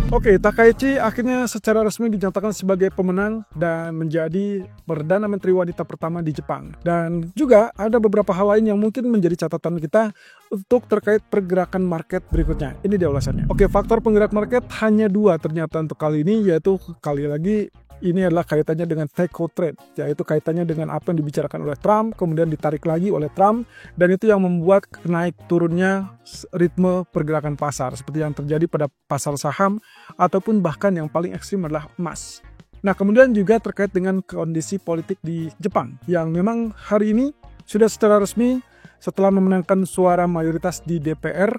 Oke, Takaichi akhirnya secara resmi dinyatakan sebagai pemenang dan menjadi Perdana Menteri wanita pertama di Jepang. Dan juga ada beberapa hal lain yang mungkin menjadi catatan kita untuk terkait pergerakan market berikutnya. Ini dia ulasannya. Oke, faktor penggerak market hanya dua ternyata untuk kali ini, yaitu kali lagi ini adalah kaitannya dengan Teko Trade, yaitu kaitannya dengan apa yang dibicarakan oleh Trump, kemudian ditarik lagi oleh Trump, dan itu yang membuat naik turunnya ritme pergerakan pasar, seperti yang terjadi pada pasar saham, ataupun bahkan yang paling ekstrim adalah emas. Nah, kemudian juga terkait dengan kondisi politik di Jepang, yang memang hari ini sudah secara resmi setelah memenangkan suara mayoritas di DPR,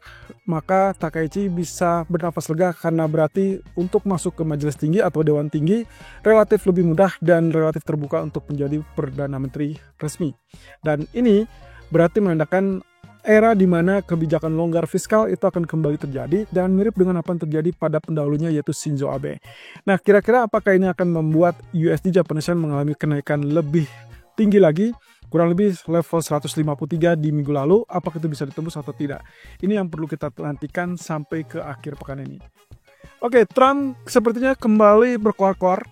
maka Takaichi bisa bernafas lega karena berarti untuk masuk ke majelis tinggi atau dewan tinggi relatif lebih mudah dan relatif terbuka untuk menjadi Perdana Menteri resmi. Dan ini berarti menandakan era di mana kebijakan longgar fiskal itu akan kembali terjadi dan mirip dengan apa yang terjadi pada pendahulunya yaitu Shinzo Abe. Nah, kira-kira apakah ini akan membuat USD Japanese Yen mengalami kenaikan lebih tinggi lagi? Kurang lebih level 153 di minggu lalu, apakah itu bisa ditembus atau tidak? Ini yang perlu kita nantikan sampai ke akhir pekan ini. Oke, Trump sepertinya kembali berkoar-koar.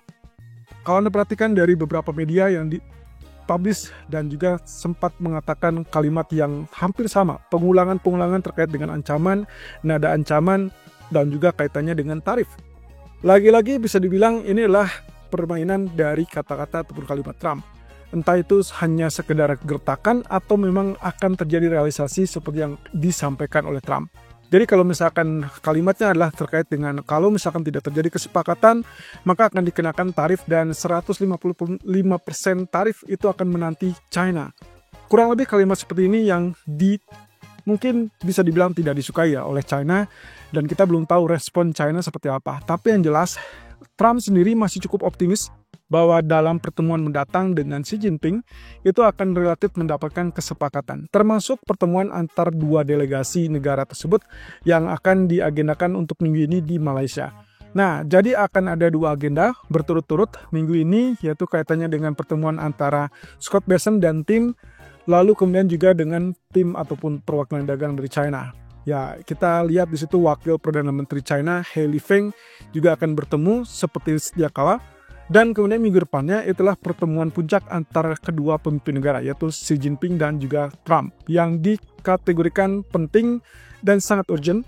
Kalau Anda perhatikan dari beberapa media yang dipublish dan juga sempat mengatakan kalimat yang hampir sama, pengulangan-pengulangan terkait dengan ancaman, nada ancaman, dan juga kaitannya dengan tarif. Lagi-lagi bisa dibilang ini adalah permainan dari kata-kata ataupun kalimat Trump. Entah itu hanya sekedar gertakan atau memang akan terjadi realisasi seperti yang disampaikan oleh Trump. Jadi kalau misalkan kalimatnya adalah terkait dengan kalau misalkan tidak terjadi kesepakatan, maka akan dikenakan tarif dan 155% tarif itu akan menanti China. Kurang lebih kalimat seperti ini yang mungkin bisa dibilang tidak disukai ya oleh China, dan kita belum tahu respon China seperti apa. Tapi yang jelas, Trump sendiri masih cukup optimis bahwa dalam pertemuan mendatang dengan Xi Jinping itu akan relatif mendapatkan kesepakatan, termasuk pertemuan antar dua delegasi negara tersebut yang akan diagendakan untuk minggu ini di Malaysia. Nah, jadi akan ada dua agenda berturut-turut minggu ini, yaitu kaitannya dengan pertemuan antara Scott Bessent dan tim, lalu kemudian juga dengan tim ataupun perwakilan dagang dari China. Ya, kita lihat di situ wakil Perdana Menteri China, He Lifeng, juga akan bertemu seperti sedia kala. Dan kemudian minggu depannya itulah pertemuan puncak antara kedua pemimpin negara, yaitu Xi Jinping dan juga Trump, yang dikategorikan penting dan sangat urgent.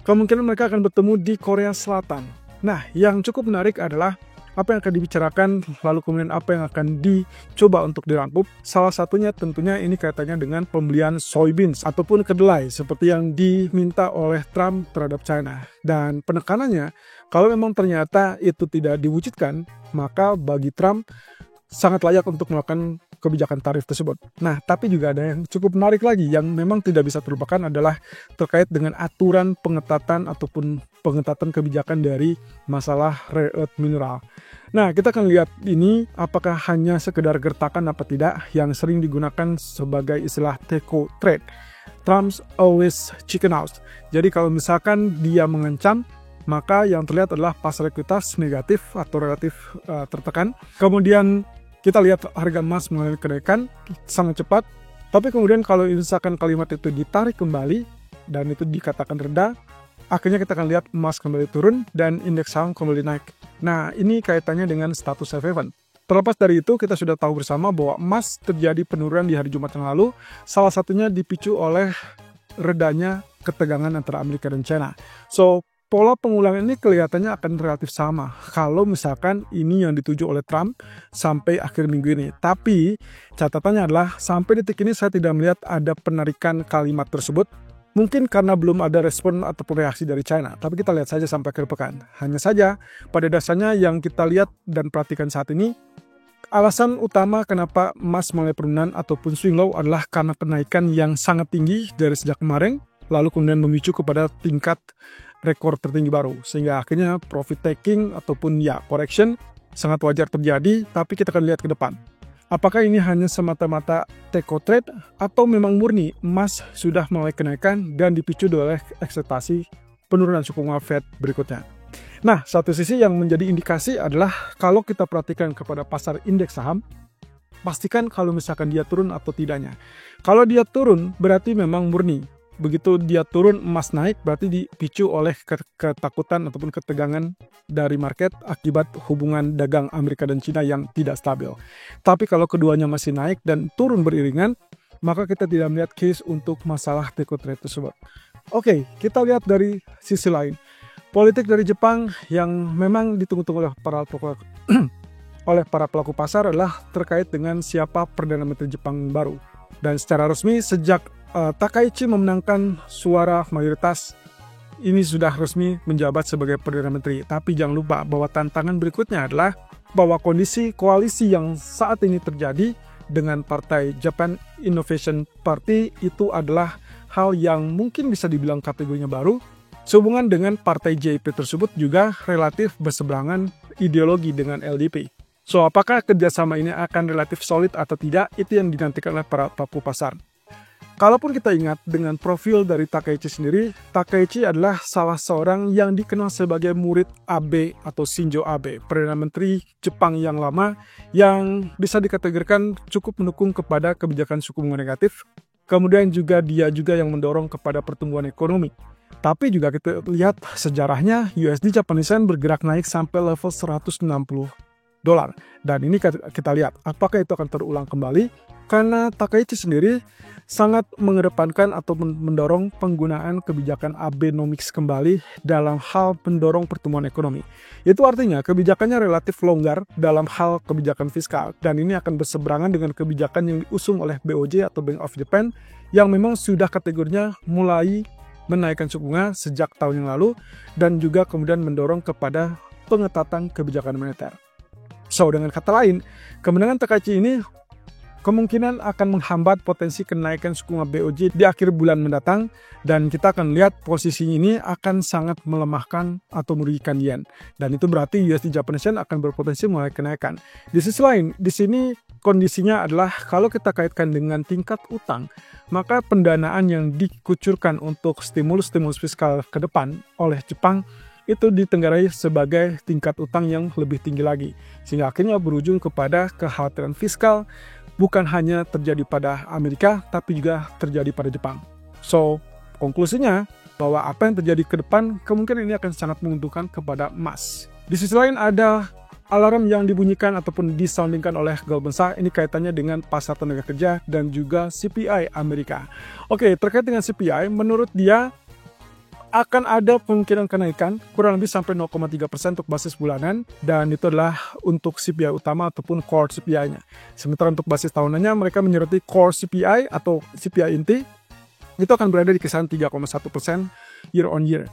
Kemungkinan mereka akan bertemu di Korea Selatan. Nah, yang cukup menarik adalah apa yang akan dibicarakan, lalu kemudian apa yang akan dicoba untuk dirangkup. Salah satunya tentunya ini kaitannya dengan pembelian soybeans ataupun kedelai seperti yang diminta oleh Trump terhadap China. Dan penekanannya, kalau memang ternyata itu tidak diwujudkan, maka bagi Trump sangat layak untuk melakukan kebijakan tarif tersebut. Nah, tapi juga ada yang cukup menarik lagi yang memang tidak bisa terlupakan adalah terkait dengan aturan pengetatan ataupun pengetatan kebijakan dari masalah rare earth mineral. Nah, kita akan lihat ini apakah hanya sekedar gertakan apa tidak yang sering digunakan sebagai istilah Teko Trade. Trump's always chicken house. Jadi kalau misalkan dia mengancam, maka yang terlihat adalah pasar ekuitas negatif atau relatif tertekan. Kemudian kita lihat harga emas mengalami kenaikan sangat cepat. Tapi kemudian kalau misalkan kalimat itu ditarik kembali dan itu dikatakan rendah, akhirnya kita akan lihat emas kembali turun dan indeks saham kembali naik. Nah, ini kaitannya dengan status safe haven. Terlepas dari itu, kita sudah tahu bersama bahwa emas terjadi penurunan di hari Jumat yang lalu. Salah satunya dipicu oleh redanya ketegangan antara Amerika dan China. So, pola pengulangan ini kelihatannya akan relatif sama kalau misalkan ini yang dituju oleh Trump sampai akhir minggu ini. Tapi catatannya adalah sampai detik ini saya tidak melihat ada penarikan kalimat tersebut. Mungkin karena belum ada respon ataupun reaksi dari China. Tapi kita lihat saja sampai akhir pekan. Hanya saja pada dasarnya yang kita lihat dan perhatikan saat ini, alasan utama kenapa emas mulai penurunan ataupun swing low adalah karena kenaikan yang sangat tinggi dari sejak kemarin, lalu kemudian memicu kepada tingkat rekor tertinggi baru, sehingga akhirnya profit taking ataupun correction sangat wajar terjadi. Tapi kita akan lihat ke depan, apakah ini hanya semata-mata Teko Trade atau memang murni emas sudah mulai kenaikan dan dipicu oleh ekspektasi penurunan suku bunga Fed berikutnya. Nah, satu sisi yang menjadi indikasi adalah kalau kita perhatikan kepada pasar indeks saham, pastikan kalau misalkan dia turun atau tidaknya. Kalau dia turun berarti memang murni begitu dia turun emas naik, berarti dipicu oleh ketakutan ataupun ketegangan dari market akibat hubungan dagang Amerika dan Cina yang tidak stabil. Tapi kalau keduanya masih naik dan turun beriringan, maka kita tidak melihat case untuk masalah Teko trade tersebut. Oke, kita lihat dari sisi lain. Politik dari Jepang yang memang ditunggu-tunggu oleh para pelaku pasar adalah terkait dengan siapa Perdana Menteri Jepang baru. Dan secara resmi sejak Takaichi memenangkan suara mayoritas, ini sudah resmi menjabat sebagai Perdana Menteri. Tapi jangan lupa bahwa tantangan berikutnya adalah bahwa kondisi koalisi yang saat ini terjadi dengan partai Japan Innovation Party itu adalah hal yang mungkin bisa dibilang kategorinya baru. Sehubungan dengan partai JIP tersebut juga relatif berseberangan ideologi dengan LDP. So, apakah kerjasama ini akan relatif solid atau tidak, itu yang dinantikan oleh para pelaku pasar. Kalaupun kita ingat dengan profil dari Takaichi sendiri, Takaichi adalah salah seorang yang dikenal sebagai murid Abe atau Shinzo Abe, Perdana Menteri Jepang yang lama, yang bisa dikategorikan cukup mendukung kepada kebijakan suku bunga negatif. Kemudian juga dia juga yang mendorong kepada pertumbuhan ekonomi. Tapi juga kita lihat sejarahnya, USD Japanese Yen bergerak naik sampai level 160 dolar. Dan ini kita lihat apakah itu akan terulang kembali, karena Takaichi sendiri sangat mengedepankan atau mendorong penggunaan kebijakan Abenomics kembali dalam hal mendorong pertumbuhan ekonomi. Itu artinya kebijakannya relatif longgar dalam hal kebijakan fiskal, dan ini akan berseberangan dengan kebijakan yang diusung oleh BOJ atau Bank of Japan yang memang sudah kategorinya mulai menaikkan suku bunga sejak tahun yang lalu dan juga kemudian mendorong kepada pengetatan kebijakan moneter. So, dengan kata lain, kemenangan Takaichi ini kemungkinan akan menghambat potensi kenaikan suku bunga BOJ di akhir bulan mendatang, dan kita akan lihat posisi ini akan sangat melemahkan atau merugikan yen. Dan itu berarti USD Japanese Yen akan berpotensi mulai kenaikan. Di sisi lain, di sini kondisinya adalah kalau kita kaitkan dengan tingkat utang, maka pendanaan yang dikucurkan untuk stimulus-stimulus fiskal ke depan oleh Jepang itu ditenggarai sebagai tingkat utang yang lebih tinggi lagi. Sehingga akhirnya berujung kepada kekhawatiran fiskal bukan hanya terjadi pada Amerika, tapi juga terjadi pada Jepang. So, konklusinya bahwa apa yang terjadi ke depan kemungkinan ini akan sangat menguntungkan kepada emas. Di sisi lain ada alarm yang dibunyikan ataupun disoundingkan oleh Goldman Sachs, ini kaitannya dengan pasar tenaga kerja dan juga CPI Amerika. Oke, terkait dengan CPI, menurut dia akan ada kemungkinan kenaikan kurang lebih sampai 0,3% untuk basis bulanan, dan itu adalah untuk CPI utama ataupun core CPI-nya. Sementara untuk basis tahunannya mereka menyoroti core CPI atau CPI inti itu akan berada di kisaran 3,1% year on year.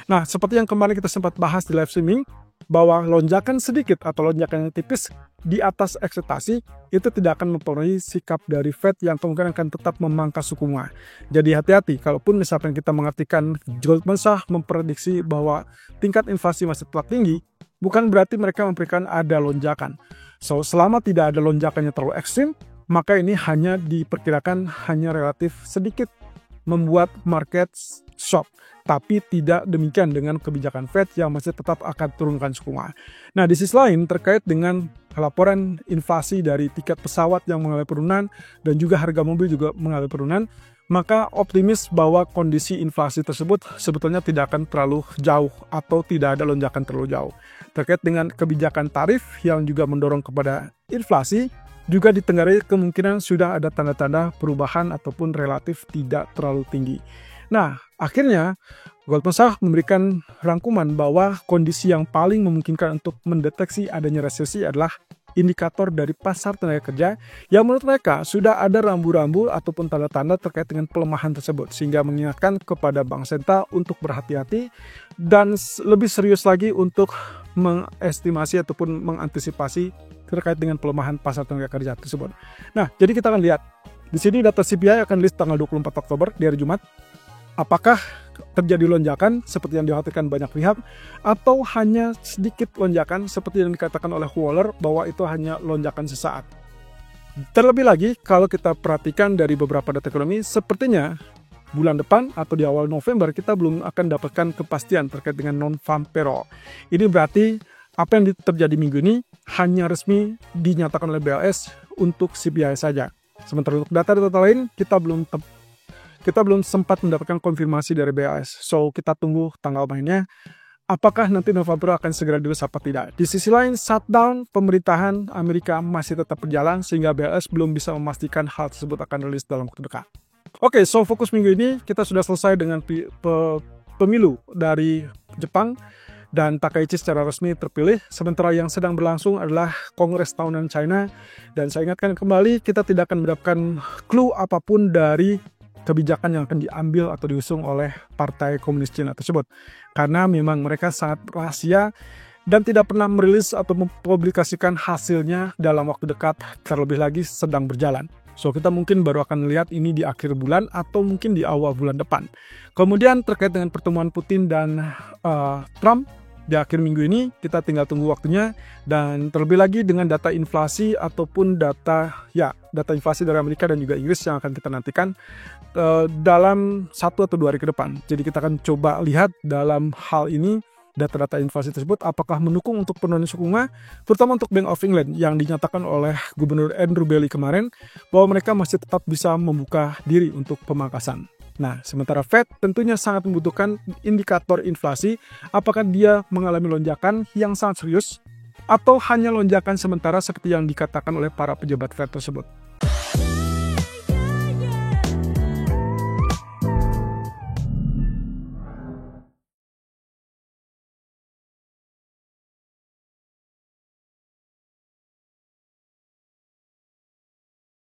Nah, seperti yang kemarin kita sempat bahas di live streaming, bahwa lonjakan sedikit atau lonjakan yang tipis di atas ekspektasi itu tidak akan mempengaruhi sikap dari Fed yang kemungkinan akan tetap memangkas suku bunga. Jadi hati-hati, kalaupun misalkan kita mengartikan Goldman Sachs memprediksi bahwa tingkat inflasi masih tetap tinggi, bukan berarti mereka memberikan ada lonjakan. So, selama tidak ada lonjakannya terlalu ekstrim, maka ini hanya diperkirakan hanya relatif sedikit membuat market shock. Tapi tidak demikian dengan kebijakan Fed yang masih tetap akan turunkan suku bunga. Nah, di sisi lain terkait dengan laporan inflasi dari tiket pesawat yang mengalami penurunan dan juga harga mobil juga mengalami penurunan, maka optimis bahwa kondisi inflasi tersebut sebetulnya tidak akan terlalu jauh atau tidak ada lonjakan terlalu jauh. Terkait dengan kebijakan tarif yang juga mendorong kepada inflasi, juga ditenggarai kemungkinan sudah ada tanda-tanda perubahan ataupun relatif tidak terlalu tinggi. Nah, akhirnya Goldman Sachs memberikan rangkuman bahwa kondisi yang paling memungkinkan untuk mendeteksi adanya resesi adalah indikator dari pasar tenaga kerja yang menurut mereka sudah ada rambu-rambu ataupun tanda-tanda terkait dengan pelemahan tersebut, sehingga mengingatkan kepada bank sentral untuk berhati-hati dan lebih serius lagi untuk mengestimasi ataupun mengantisipasi terkait dengan pelemahan pasar tenaga kerja tersebut. Nah, jadi kita akan lihat di sini data CPI akan rilis tanggal 24 Oktober di hari Jumat. Apakah terjadi lonjakan seperti yang dikhawatirkan banyak pihak, atau hanya sedikit lonjakan seperti yang dikatakan oleh Waller bahwa itu hanya lonjakan sesaat. Terlebih lagi, kalau kita perhatikan dari beberapa data ekonomi, sepertinya bulan depan atau di awal November kita belum akan dapatkan kepastian terkait dengan non-farm payroll. Ini berarti apa yang terjadi minggu ini hanya resmi dinyatakan oleh BLS untuk CPI saja. Sementara untuk data-data lain kita kita belum sempat mendapatkan konfirmasi dari BAS. So, kita tunggu tanggal mainnya. Apakah nanti November akan segera dirilis apa tidak? Di sisi lain, shutdown pemerintahan Amerika masih tetap berjalan sehingga BAS belum bisa memastikan hal tersebut akan rilis dalam waktu dekat. Oke, so fokus minggu ini kita sudah selesai dengan pemilu dari Jepang dan Takaichi secara resmi terpilih. Sementara yang sedang berlangsung adalah Kongres Tahunan China, dan saya ingatkan kembali, kita tidak akan mendapatkan clue apapun dari kebijakan yang akan diambil atau diusung oleh Partai Komunis Cina tersebut, karena memang mereka sangat rahasia dan tidak pernah merilis atau mempublikasikan hasilnya dalam waktu dekat, terlebih lagi sedang berjalan. So, kita mungkin baru akan lihat ini di akhir bulan atau mungkin di awal bulan depan. Kemudian terkait dengan pertemuan Putin dan Trump di akhir minggu ini, kita tinggal tunggu waktunya. Dan terlebih lagi dengan data inflasi ataupun data inflasi dari Amerika dan juga Inggris yang akan kita nantikan dalam 1 atau 2 hari ke depan. Jadi kita akan coba lihat dalam hal ini data-data inflasi tersebut apakah mendukung untuk penurunan suku bunga, terutama untuk Bank of England yang dinyatakan oleh Gubernur Andrew Bailey kemarin bahwa mereka masih tetap bisa membuka diri untuk pemangkasan. Nah, sementara Fed tentunya sangat membutuhkan indikator inflasi, apakah dia mengalami lonjakan yang sangat serius atau hanya lonjakan sementara seperti yang dikatakan oleh para pejabat Fed tersebut.